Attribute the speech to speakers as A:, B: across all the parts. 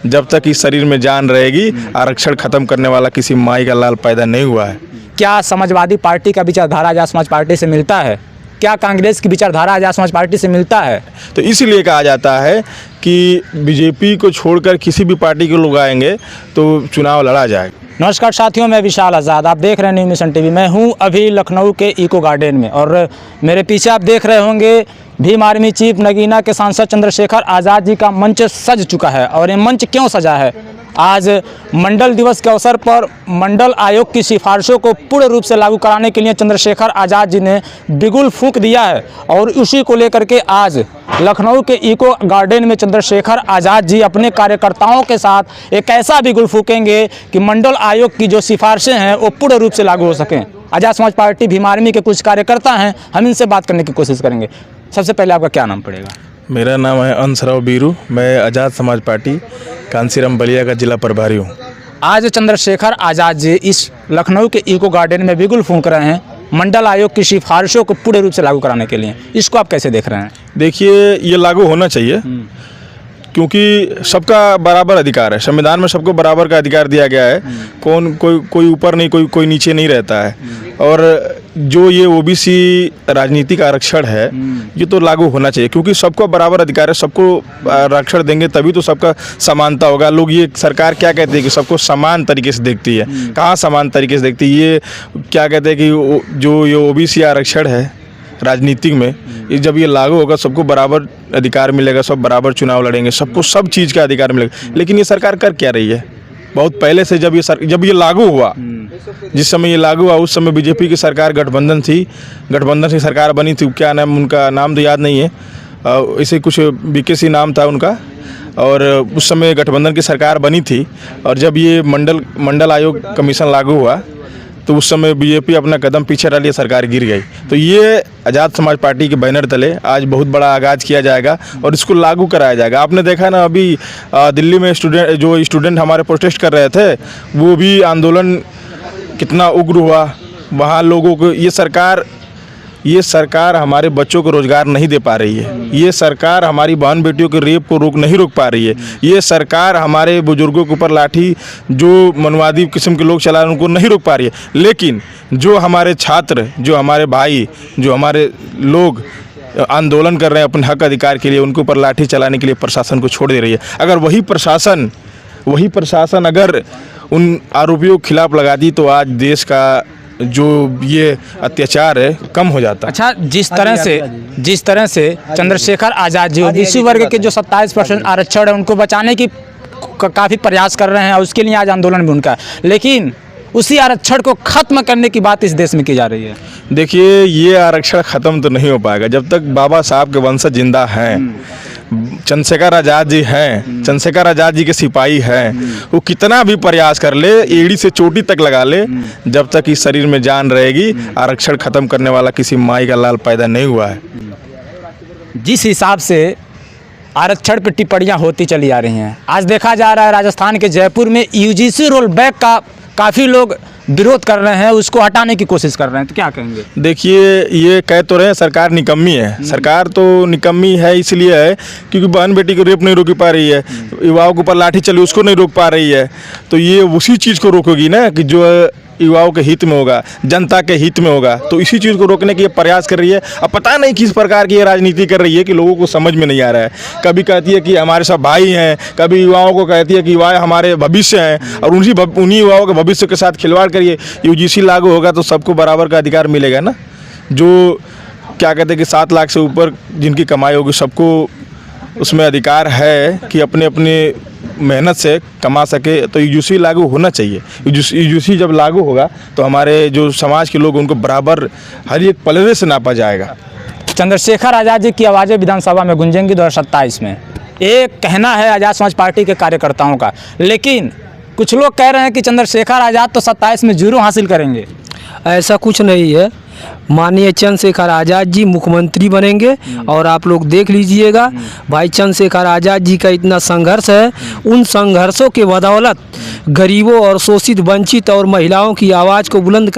A: जब तक इस शरीर में जान रहेगी आरक्षण खत्म करने वाला किसी माई का लाल पैदा नहीं हुआ है।
B: क्या समाजवादी पार्टी का विचारधारा आजाद समाज पार्टी से मिलता है? क्या कांग्रेस की विचारधारा आजाद समाज पार्टी से मिलता है?
A: तो इसलिए कहा जाता है कि बीजेपी को छोड़कर किसी भी पार्टी के लोग आएंगे तो चुनाव लड़ा जाएगा।
B: नमस्कार साथियों, मैं विशाल आज़ाद, आप देख रहे हैं न्यू मिशन टीवी। मैं हूं अभी लखनऊ के इको गार्डन में और मेरे पीछे आप देख रहे होंगे भीम आर्मी चीफ नगीना के सांसद चंद्रशेखर आज़ाद जी का मंच सज चुका है। और ये मंच क्यों सजा है? आज मंडल दिवस के अवसर पर मंडल आयोग की सिफारिशों को पूर्ण रूप से लागू कराने के लिए चंद्रशेखर आज़ाद जी ने बिगुल फूंक दिया है। और उसी को लेकर के आज लखनऊ के इको गार्डन में चंद्रशेखर आज़ाद जी अपने कार्यकर्ताओं के साथ एक ऐसा बिगुल फूकेंगे कि मंडल आयोग की जो सिफारिशें हैं वो पूर्ण रूप से लागू हो सकें। आज़ाद समाज पार्टी भीम आर्मी के कुछ कार्यकर्ता हैं, हम इनसे बात करने की कोशिश करेंगे। सबसे पहले आपका क्या नाम पड़ेगा?
A: मेरा नाम है अंसराव बीरू, मैं आज़ाद समाज पार्टी कांसीराम बलिया का जिला प्रभारी हूँ।
B: आज चंद्रशेखर आज़ाद जी इस लखनऊ के इको गार्डन में बिगुल फूंक रहे हैं मंडल आयोग की सिफारिशों को पूर्ण रूप से लागू कराने के लिए। इसको आप कैसे देख रहे हैं?
A: देखिए, ये लागू होना चाहिए क्योंकि सबका बराबर अधिकार है। संविधान में सबको बराबर का अधिकार दिया गया है। कोई ऊपर नहीं, कोई नीचे नहीं रहता है। और जो ये ओबीसी राजनीतिक आरक्षण है ये तो लागू होना चाहिए क्योंकि सबको बराबर अधिकार है। सबको आरक्षण देंगे तभी तो सबका समानता होगा। लोग ये सरकार क्या कहती है कि सबको समान तरीके से देखती है। कहाँ समान तरीके से देखती है? ये क्या कहते हैं कि जो ये ओबीसी आरक्षण है राजनीतिक में, जब ये लागू होगा सबको बराबर अधिकार मिलेगा, सब बराबर चुनाव लड़ेंगे, सबको सब चीज़ का अधिकार मिलेगा। लेकिन ये सरकार कर क्या रही है? बहुत पहले से जब ये लागू हुआ, जिस समय ये लागू हुआ उस समय बीजेपी की सरकार गठबंधन से सरकार बनी थी। क्या नाम उनका, नाम तो याद नहीं है, इसे कुछ बीकेसी नाम था उनका। और उस समय गठबंधन की सरकार बनी थी। और जब ये मंडल आयोग कमीशन लागू हुआ तो उस समय बीजेपी अपना कदम पीछे डाली, सरकार गिर गई। तो ये आज़ाद समाज पार्टी के बैनर तले आज बहुत बड़ा आगाज़ किया जाएगा और इसको लागू कराया जाएगा। आपने देखा ना, अभी दिल्ली में स्टूडेंट हमारे प्रोटेस्ट कर रहे थे, वो भी आंदोलन कितना उग्र हुआ। वहाँ लोगों को ये सरकार हमारे बच्चों को रोज़गार नहीं दे पा रही है। ये सरकार हमारी बहन बेटियों के रेप को नहीं रोक पा रही है। ये सरकार हमारे बुजुर्गों के ऊपर लाठी जो मनवादी किस्म के लोग चला रहे हैं उनको नहीं रोक पा रही है। लेकिन जो हमारे छात्र, जो हमारे भाई, जो हमारे लोग आंदोलन कर रहे हैं अपने हक अधिकार के लिए, उनके ऊपर लाठी चलाने के लिए प्रशासन को छोड़ दे रही है। अगर वही प्रशासन अगर उन आरोपियों के खिलाफ लगा दी तो आज देश का जो ये अत्याचार है कम हो जाता।
B: अच्छा, जिस तरह से चंद्रशेखर आज़ाद जी ओबीसी वर्ग के जो 27% आरक्षण है उनको बचाने की काफ़ी प्रयास कर रहे हैं और उसके लिए आज आंदोलन भी उनका है, लेकिन उसी आरक्षण को खत्म करने की बात इस देश में की जा रही है।
A: देखिए, ये आरक्षण ख़त्म तो नहीं हो पाएगा जब तक बाबा साहब के वंशज जिंदा हैं। चंद्रशेखर आज़ाद जी हैं, चंद्रशेखर आज़ाद जी के सिपाही हैं। वो कितना भी प्रयास कर ले, एड़ी से चोटी तक लगा ले, जब तक इस शरीर में जान रहेगी आरक्षण खत्म करने वाला किसी माई का लाल पैदा नहीं हुआ है।
B: जिस हिसाब से आरक्षण पर टिप्पणियां होती चली आ रही हैं, आज देखा जा रहा है राजस्थान के जयपुर में यूजीसी रोल बैक का काफ़ी लोग विरोध कर रहे हैं, उसको हटाने की कोशिश कर रहे हैं, तो क्या कहेंगे?
A: देखिए, ये कह तो रहे हैं सरकार निकम्मी है। सरकार तो निकम्मी है इसलिए है क्योंकि बहन बेटी को रेप नहीं रोक पा रही है, युवाओं के ऊपर लाठी चली उसको नहीं रोक पा रही है। तो ये उसी चीज़ को रोकेगी ना कि जो युवाओं के हित में होगा, जनता के हित में होगा। तो इसी चीज़ को रोकने की ये प्रयास कर रही है। अब पता नहीं किस प्रकार की ये राजनीति कर रही है कि लोगों को समझ में नहीं आ रहा है। कभी कहती है कि हमारे सब भाई हैं, कभी युवाओं को कहती है कि युवा हमारे भविष्य हैं, और उन्हीं युवाओं के भविष्य के साथ खिलवाड़ करिए। यूजीसी लागू होगा तो सबको बराबर का अधिकार मिलेगा ना। जो क्या कहते हैं कि 7 लाख से ऊपर जिनकी कमाई होगी सबको उसमें अधिकार है कि अपने अपने मेहनत से कमा सके। तो यूजीसी लागू होना चाहिए। यूजीसी जब लागू होगा तो हमारे जो समाज के लोग उनको बराबर हर एक पलड़े से नापा जाएगा।
B: चंद्रशेखर आज़ाद जी की आवाज़ें विधानसभा में गूंजेंगी 2027 में, एक कहना है आज़ाद समाज पार्टी के कार्यकर्ताओं का। लेकिन कुछ लोग कह रहे हैं कि चंद्रशेखर आज़ाद तो 27 में 0 हासिल करेंगे।
C: ऐसा कुछ नहीं है। माननीय चंद्रशेखर आज़ाद जी मुख्यमंत्री बनेंगे और आप लोग देख लीजिएगा। भाई चंद्रशेखर आज़ाद जी का इतना संघर्ष है, उन संघर्षों के बदौलत गरीबों और शोषित, वंचित और महिलाओं की आवाज़ को बुलंद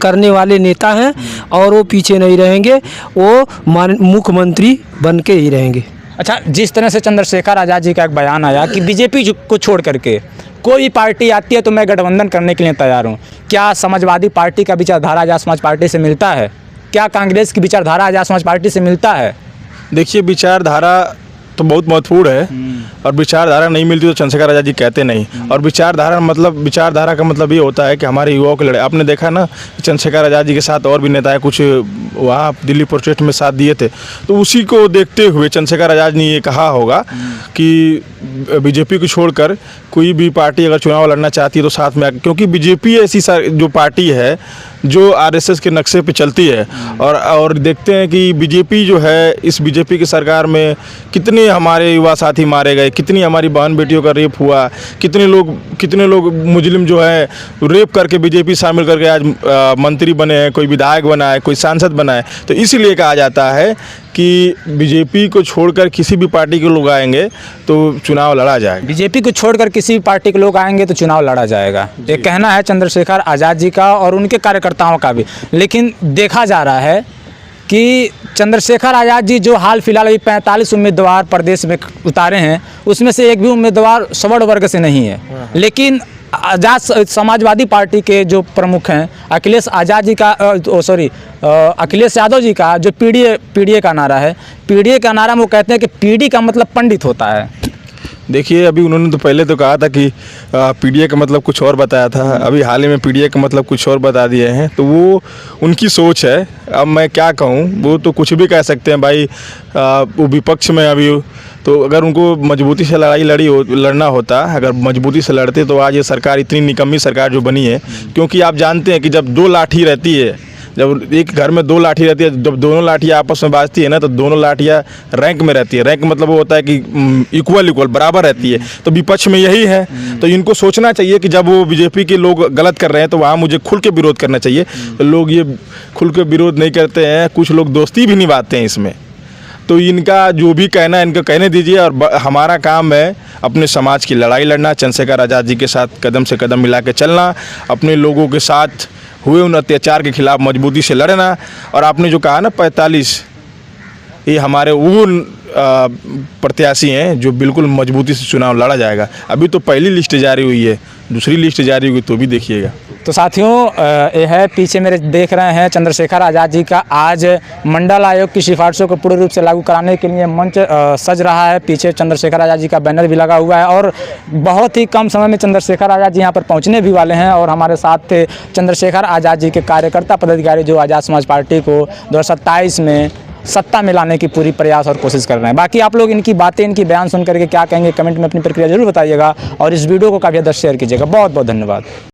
C: करने वाले नेता हैं और वो पीछे नहीं रहेंगे, वो मुख्यमंत्री बन के ही रहेंगे।
B: अच्छा, जिस तरह से चंद्रशेखर आज़ाद जी का एक बयान आया कि बीजेपी को छोड़ करके कोई भी पार्टी आती है तो मैं गठबंधन करने के लिए तैयार हूँ, क्या समाजवादी पार्टी का विचारधारा आज़ाद समाज पार्टी से मिलता है? क्या कांग्रेस की विचारधारा आज़ाद समाज पार्टी से मिलता है?
A: देखिए, विचारधारा तो बहुत महत्वपूर्ण है और विचारधारा नहीं मिलती तो चंद्रशेखर आज़ाद जी कहते नहीं। और विचारधारा का मतलब ये होता है कि हमारे युवाओं के लड़ाई, आपने देखा ना चंद्रशेखर आज़ाद जी के साथ और भी नेताएं कुछ वहाँ दिल्ली प्रोटेस्ट में साथ दिए थे, तो उसी को देखते हुए चंद्रशेखर आज़ाद ने ये कहा होगा कि बीजेपी को छोड़कर कोई भी पार्टी अगर चुनाव लड़ना चाहती है तो साथ में, क्योंकि बीजेपी ऐसी जो पार्टी है जो आरएसएस के नक्शे पे चलती है। और देखते हैं कि बीजेपी जो है, इस बीजेपी की सरकार में कितने हमारे युवा साथी मारे गए, कितनी हमारी बहन बेटियों का रेप हुआ, कितने लोग मुजरिम जो है रेप करके बीजेपी शामिल करके आज मंत्री बने हैं, कोई विधायक बना है, कोई सांसद बना है। तो इसलिए कहा जाता है कि बीजेपी को छोड़कर किसी भी पार्टी के लोग आएंगे तो चुनाव लड़ा जाएगा।
B: बीजेपी को छोड़कर किसी भी पार्टी के लोग आएंगे तो चुनाव लड़ा जाएगा, ये कहना है चंद्रशेखर आज़ाद जी का और उनके कार्यकर्ताओं का भी। लेकिन देखा जा रहा है कि चंद्रशेखर आज़ाद जी जो हाल फिलहाल अभी 45 उम्मीदवार प्रदेश में उतारे हैं, उसमें से एक भी उम्मीदवार सवर्ण वर्ग से नहीं है। लेकिन आज़ाद समाजवादी पार्टी के जो प्रमुख हैं अखिलेश यादव जी का जो पीडीए का नारा है, पीडीए का नारा में वो कहते हैं कि पीडी का मतलब पंडित होता है।
A: देखिए, अभी उन्होंने तो पहले तो कहा था कि पीडीए का मतलब कुछ और बताया था, अभी हाल ही में पीडीए का मतलब कुछ और बता दिए हैं। तो वो उनकी सोच है, अब मैं क्या कहूँ, वो तो कुछ भी कह सकते हैं भाई। वो विपक्ष में अभी, तो अगर उनको मजबूती से लड़ना होता, अगर मजबूती से लड़ते तो आज ये सरकार, इतनी निकम्मी सरकार जो बनी है। क्योंकि आप जानते हैं कि जब दो लाठी रहती है, जब एक घर में दो लाठी रहती है, जब दोनों लाठियाँ आपस में बाजती है ना, तो दोनों लाठियाँ रैंक में रहती है। रैंक मतलब वो होता है कि इक्वल बराबर रहती है। तो विपक्ष में यही है। तो इनको सोचना चाहिए कि जब वो बीजेपी के लोग गलत कर रहे हैं तो वहाँ मुझे खुल के विरोध करना चाहिए। तो लोग ये खुल के विरोध नहीं करते हैं, कुछ लोग दोस्ती भी निभाते हैं इसमें। तो इनका जो भी कहना है इनको कहने दीजिए, और हमारा काम है अपने समाज की लड़ाई लड़ना, चंद्रशेखर आज़ाद जी के साथ कदम से कदम मिला के चलना, अपने लोगों के साथ हुए उन अत्याचार के खिलाफ मजबूती से लड़ना। और आपने जो कहा ना 45, ये हमारे वो प्रत्याशी हैं जो बिल्कुल मजबूती से चुनाव लड़ा जाएगा। अभी तो पहली लिस्ट जारी हुई है, दूसरी लिस्ट जारी हुई तो भी देखिएगा।
B: तो साथियों, ये है पीछे मेरे देख रहे हैं चंद्रशेखर आज़ाद जी का आज मंडल आयोग की सिफारिशों को पूर्ण रूप से लागू कराने के लिए मंच सज रहा है। पीछे चंद्रशेखर आज़ाद जी का बैनर भी लगा हुआ है और बहुत ही कम समय में चंद्रशेखर आज़ाद जी यहाँ पर पहुँचने भी वाले हैं। और हमारे साथ थे चंद्रशेखर आज़ाद जी के कार्यकर्ता पदाधिकारी जो आज़ाद समाज पार्टी को 2027 में सत्ता में लाने की पूरी प्रयास और कोशिश कर रहे हैं। बाकी आप लोग इनकी बातें, इनकी बयान सुन करके क्या कहेंगे, कमेंट में अपनी प्रतिक्रिया जरूर बताइएगा और इस वीडियो को काफ़ी ज़्यादा शेयर कीजिएगा। बहुत बहुत धन्यवाद।